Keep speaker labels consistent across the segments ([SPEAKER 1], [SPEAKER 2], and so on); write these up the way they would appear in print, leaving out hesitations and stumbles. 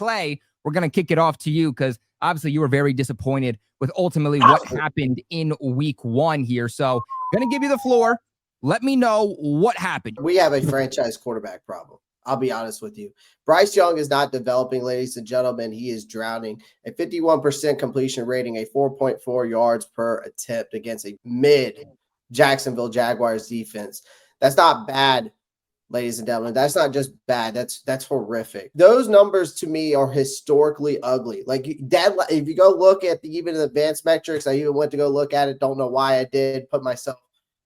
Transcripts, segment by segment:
[SPEAKER 1] Clay, we're going to kick it off to you because obviously you were very disappointed with ultimately what happened in week 1 here. So going to give you the floor. Let me know what happened.
[SPEAKER 2] We have a franchise quarterback problem. I'll be honest with you. Bryce Young is not developing, ladies and gentlemen. He is drowning. A 51% completion rating, a 4.4 yards per attempt against a mid Jacksonville Jaguars defense. That's not bad, ladies and gentlemen. That's not just bad. That's horrific. Those numbers to me are historically ugly. Like if you go look at even the advanced metrics, I even went to go look at it. Don't know why I did put myself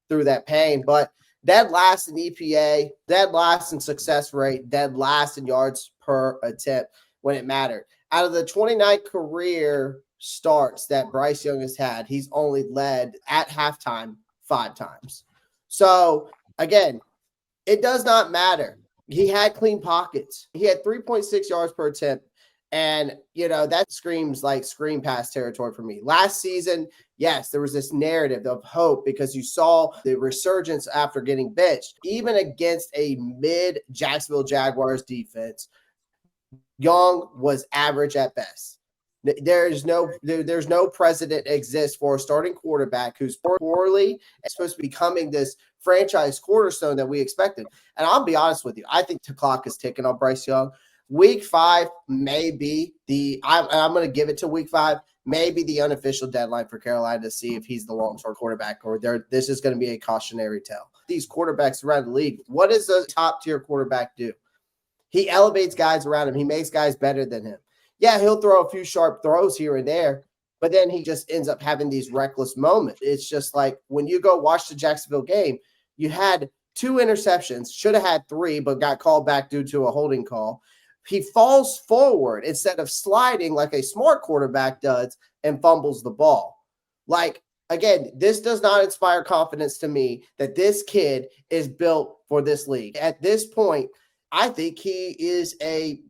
[SPEAKER 2] through that pain, but dead last in EPA, dead last in success rate, dead last in yards per attempt when it mattered. Out of the 29 career starts that Bryce Young has had, he's only led at halftime 5 times. So again, it does not matter. He had clean pockets. He had 3.6 yards per attempt. And, that screams like screen pass territory for me. Last season, yes, there was this narrative of hope because you saw the resurgence after getting benched. Even against a mid Jacksonville Jaguars defense, Young was average at best. There's no precedent exists for a starting quarterback who's poorly and supposed to be becoming this franchise cornerstone that we expected. And I'll be honest with you, I think the clock is ticking on Bryce Young. Week 5 may be I'm going to give it to week 5, maybe the unofficial deadline for Carolina to see if he's the long-term quarterback or this is going to be a cautionary tale. These quarterbacks around the league, what does a top-tier quarterback do? He elevates guys around him. He makes guys better than him. Yeah, he'll throw a few sharp throws here and there, but then he just ends up having these reckless moments. It's just like when you go watch the Jacksonville game, you had 2 interceptions, should have had 3, but got called back due to a holding call. He falls forward instead of sliding like a smart quarterback does and fumbles the ball. Like, again, this does not inspire confidence to me that this kid is built for this league. At this point, I think he is a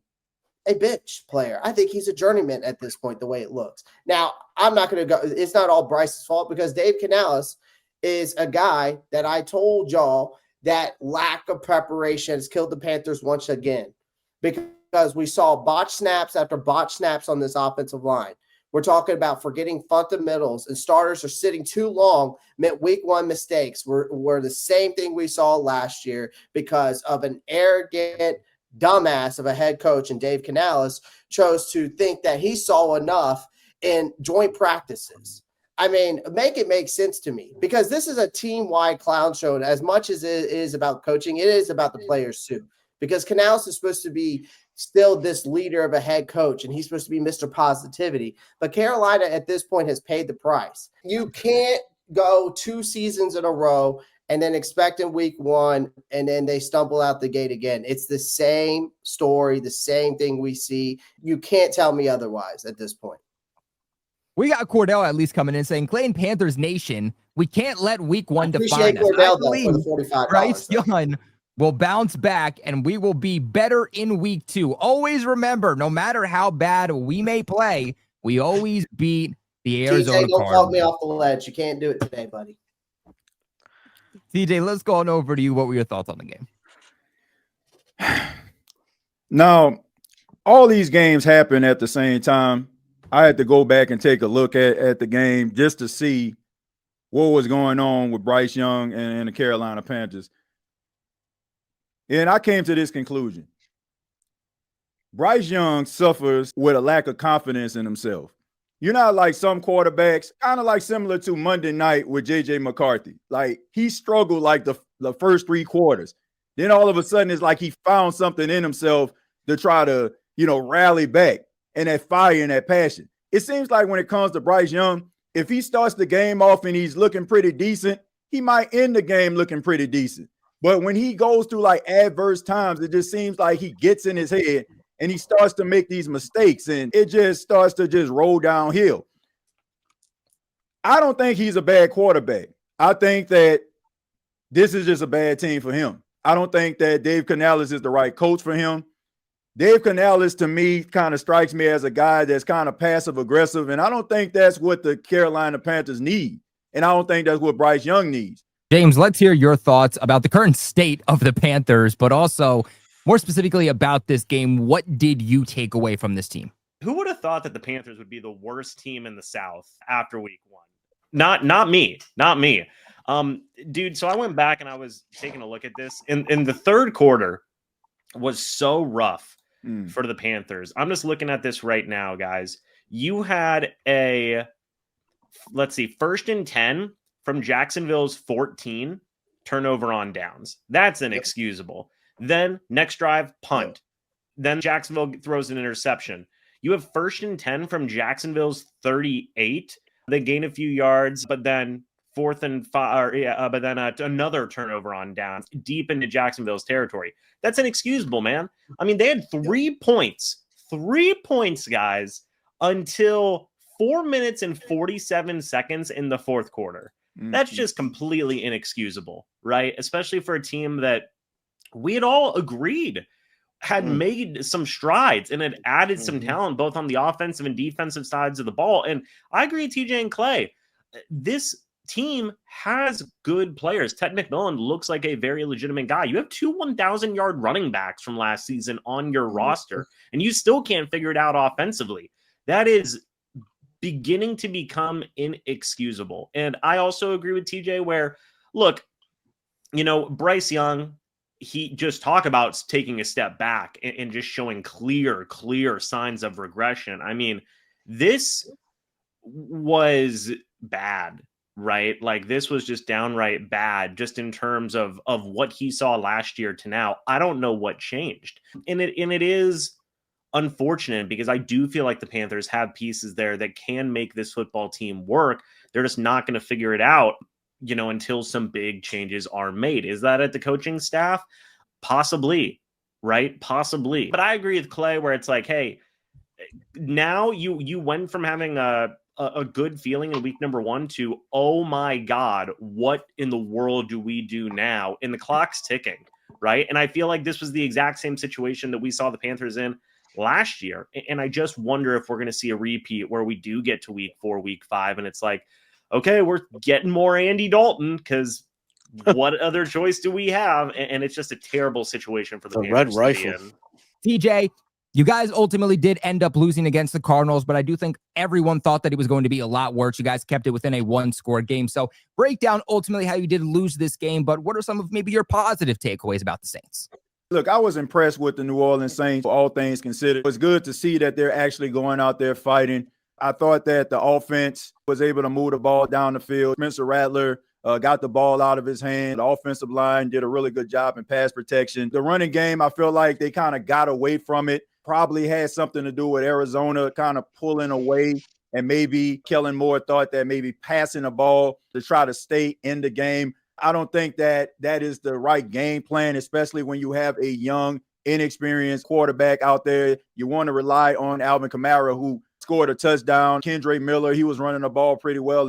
[SPEAKER 2] bench player. I think he's a journeyman at this point, the way it looks. Now, I'm not going to go. It's not all Bryce's fault because Dave Canales is a guy that I told y'all that lack of preparation has killed the Panthers once again. Because we saw botch snaps after botch snaps on this offensive line. We're talking about forgetting fundamentals and starters are sitting too long. Meant week 1 mistakes were the same thing we saw last year because of an arrogant dumbass of a head coach, and Dave Canales chose to think that he saw enough in joint practices. I mean, make it make sense to me because this is a team-wide clown show. And as much as it is about coaching, it is about the players too. Because Canales is supposed to be still this leader of a head coach, and he's supposed to be Mr. Positivity. But Carolina at this point has paid the price. You can't go 2 seasons in a row and then expect in week 1, and then they stumble out the gate again. It's the same story, the same thing we see. You can't tell me otherwise at this point.
[SPEAKER 1] We got Cordell at least coming in saying, Clayton Panthers Nation, we can't let week 1 define us.
[SPEAKER 2] Cordell,
[SPEAKER 1] I believe Bryce Young will bounce back and we will be better in week 2. Always remember, no matter how bad we may play, we always beat the Arizona Cardinals.
[SPEAKER 2] Don't talk me off the ledge. You can't do it today, buddy.
[SPEAKER 1] TJ, let's go on over to you. What were your thoughts on the game?
[SPEAKER 3] Now, all these games happen at the same time. I had to go back and take a look at the game just to see what was going on with Bryce Young and the Carolina Panthers. And I came to this conclusion. Bryce Young suffers with a lack of confidence in himself. You're not like some quarterbacks, kind of like similar to Monday night with J.J. McCarthy. Like he struggled like the first 3 quarters. Then all of a sudden it's like he found something in himself to try to, rally back and that fire and that passion. It seems like when it comes to Bryce Young, if he starts the game off and he's looking pretty decent, he might end the game looking pretty decent. But when he goes through like adverse times, it just seems like he gets in his head and he starts to make these mistakes and it just starts to just roll downhill. I don't think he's a bad quarterback. I think that this is just a bad team for him. I don't think that Dave Canales is the right coach for him. Dave Canales, to me, kind of strikes me as a guy that's kind of passive-aggressive, and I don't think that's what the Carolina Panthers need, and I don't think that's what Bryce Young needs.
[SPEAKER 1] James, let's hear your thoughts about the current state of the Panthers, but also more specifically about this game, what did you take away from this team?
[SPEAKER 4] Who would have thought that the Panthers would be the worst team in the South after week 1? Not me. Dude, so I went back and I was taking a look at this. In the third quarter was so rough for the Panthers. I'm just looking at this right now, guys. You had a, let's see, 1st and 10 from Jacksonville's 14, turnover on downs. That's inexcusable. Then next drive, punt. Then Jacksonville throws an interception. You have 1st and 10 from Jacksonville's 38. They gain a few yards, but then 4th and 5, but then another turnover on downs deep into Jacksonville's territory. That's inexcusable, man. I mean, they had 3 points, guys, until 4 minutes and 47 seconds in the fourth quarter. That's just completely inexcusable, right? Especially for a team that we had all agreed had made some strides and had added some talent both on the offensive and defensive sides of the ball. And I agree with TJ and Clay. This team has good players. Ted McMillan looks like a very legitimate guy. You have 2 1,000-yard running backs from last season on your roster, and you still can't figure it out offensively. That is beginning to become inexcusable. And I also agree with TJ where, look, Bryce Young, he just talk about taking a step back and just showing clear signs of regression. I mean, this was bad, right? Like this was just downright bad just in terms of what he saw last year to now. I don't know what changed. And it is unfortunate because I do feel like the Panthers have pieces there that can make this football team work. They're just not going to figure it out, until some big changes are made. Is that at the coaching staff? Possibly, right? Possibly. But I agree with Clay where it's like, hey, now you went from having a good feeling in week number 1 to, oh my God, what in the world do we do now? And the clock's ticking, right? And I feel like this was the exact same situation that we saw the Panthers in last year. And I just wonder if we're going to see a repeat where we do get to week 4, week 5, and it's like, okay, we're getting more Andy Dalton because what other choice do we have? And it's just a terrible situation for the Panthers
[SPEAKER 5] Red Rifle.
[SPEAKER 4] to
[SPEAKER 1] TJ,
[SPEAKER 4] be in.
[SPEAKER 1] you guys ultimately did end up losing against the Cardinals, but I do think everyone thought that it was going to be a lot worse. You guys kept it within a 1-score game. So break down ultimately how you did lose this game, but what are some of maybe your positive takeaways about the Saints?
[SPEAKER 3] Look, I was impressed with the New Orleans Saints, all things considered. It was good to see that they're actually going out there fighting. I thought that the offense was able to move the ball down the field. Spencer Rattler got the ball out of his hand. The offensive line did a really good job in pass protection. The running game, I feel like they kind of got away from it. Probably had something to do with Arizona kind of pulling away, and maybe Kellen Moore thought that maybe passing the ball to try to stay in the game. I don't think that is the right game plan, especially when you have a young, inexperienced quarterback out there. You want to rely on Alvin Kamara, who scored a touchdown. Kendre Miller, he was running the ball pretty well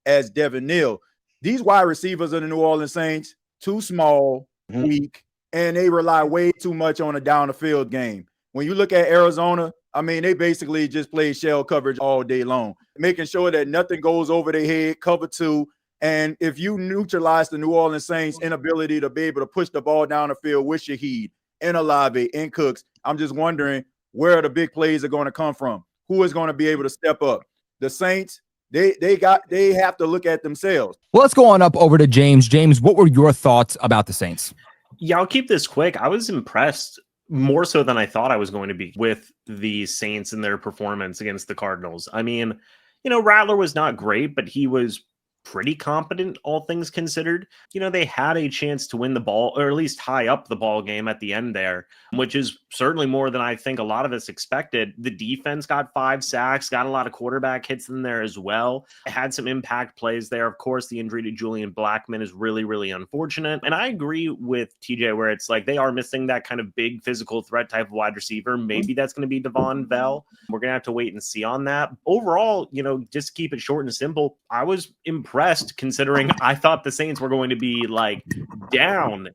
[SPEAKER 3] as Devin Neal. These wide receivers of the New Orleans Saints, too small, weak, and they rely way too much on a down the field game. When you look at Arizona, I mean, they basically just play shell coverage all day long, making sure that nothing goes over their head, cover 2. And if you neutralize the New Orleans Saints' inability to be able to push the ball down the field with Shaheed and Olave and Cooks, I'm just wondering where the big plays are going to come from. Who is going to be able to step up? The Saints, they have to look at themselves.
[SPEAKER 1] Well, let's go on up over to James. James, what were your thoughts about the Saints?
[SPEAKER 4] Yeah, I'll keep this quick. I was impressed more so than I thought I was going to be with the Saints and their performance against the Cardinals. I mean, Rattler was not great, but he was pretty competent, all things considered. They had a chance to win the ball, or at least tie up the ball game at the end there, which is certainly more than I think a lot of us expected. The defense got 5 sacks, got a lot of quarterback hits in there as well. Had some impact plays there. Of course, the injury to Julian Blackmon is really, really unfortunate. And I agree with TJ where it's like they are missing that kind of big physical threat type of wide receiver. Maybe that's going to be Devon Bell. We're going to have to wait and see on that. Overall, just keep it short and simple. I was impressed considering I thought the Saints were going to be like down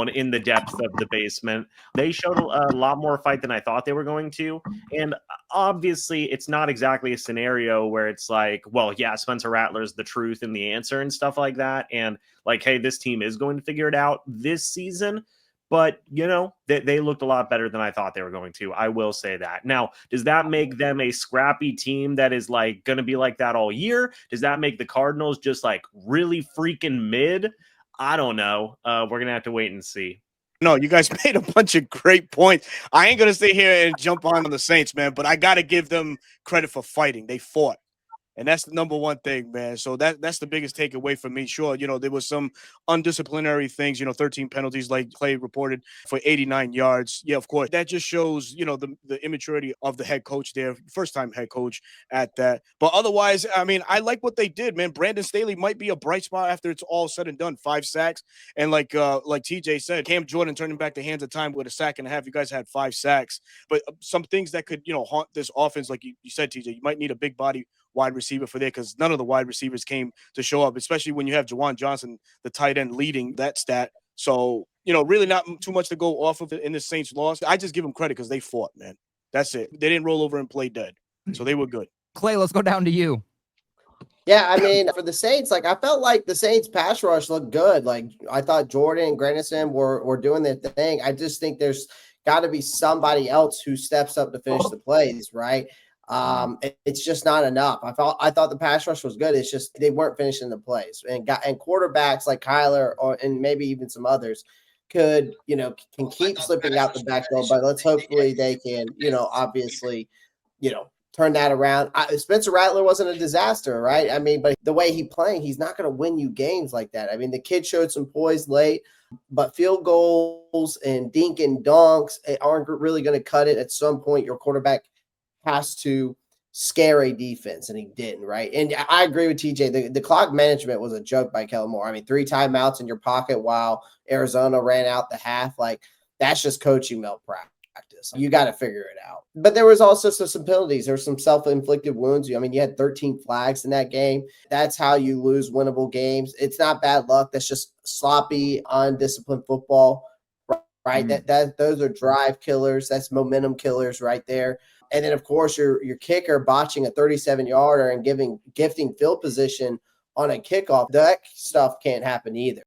[SPEAKER 4] in the depths of the basement. They showed a lot more fight than I thought they were going to. And obviously it's not exactly a scenario where it's like, well, yeah, Spencer Rattler's the truth and the answer and stuff like that. And like, hey, this team is going to figure it out this season. But, they looked a lot better than I thought they were going to. I will say that. Now, does that make them a scrappy team that is like going to be like that all year? Does that make the Cardinals just like really freaking mid? I don't know. We're going to have to wait and see.
[SPEAKER 5] No, you guys made a bunch of great points. I ain't going to sit here and jump on the Saints, man, but I got to give them credit for fighting. They fought. And that's the number one thing, man. So that's the biggest takeaway for me. Sure, there was some undisciplinary things, 13 penalties like Clay reported for 89 yards. Yeah, of course. That just shows, the immaturity of the head coach there, first-time head coach at that. But otherwise, I mean, I like what they did, man. Brandon Staley might be a bright spot after it's all said and done. 5 sacks. And like TJ said, Cam Jordan turning back the hands of time with a sack and a half. You guys had 5 sacks. But some things that could, haunt this offense, like you said, TJ, you might need a big body wide receiver for there because none of the wide receivers came to show up, especially when you have Jawan Johnson, the tight end, leading that stat. So, really not too much to go off of in this Saints loss. I just give them credit because they fought, man. That's it. They didn't roll over and play dead. So they were good.
[SPEAKER 1] Clay, let's go down to you.
[SPEAKER 2] Yeah, I mean, for the Saints, I felt like the Saints pass rush looked good. I thought Jordan and Grandison were doing their thing. I just think there's got to be somebody else who steps up to finish the plays, right? It's just not enough. I thought the pass rush was good. It's just they weren't finishing the plays, and quarterbacks like Kyler and maybe even some others can keep slipping out the backfield. But let's hopefully they can, obviously, turn that around. Spencer Rattler wasn't a disaster, right? I mean, but the way he's playing, he's not going to win you games like that. I mean, the kid showed some poise late, but field goals and dink and dunks aren't really going to cut it. At some point, your quarterback has to scare a defense, and he didn't, right? And I agree with TJ. The clock management was a joke by Kellen Moore. I mean, 3 timeouts in your pocket while Arizona ran out the half. That's just coaching malpractice. You got to figure it out. But there was also some penalties. There were some self-inflicted wounds. I mean, you had 13 flags in that game. That's how you lose winnable games. It's not bad luck. That's just sloppy, undisciplined football, right? Mm-hmm. Those are drive killers. That's momentum killers right there. And then, of course, your kicker botching a 37-yarder and gifting field position on a kickoff. That stuff can't happen either.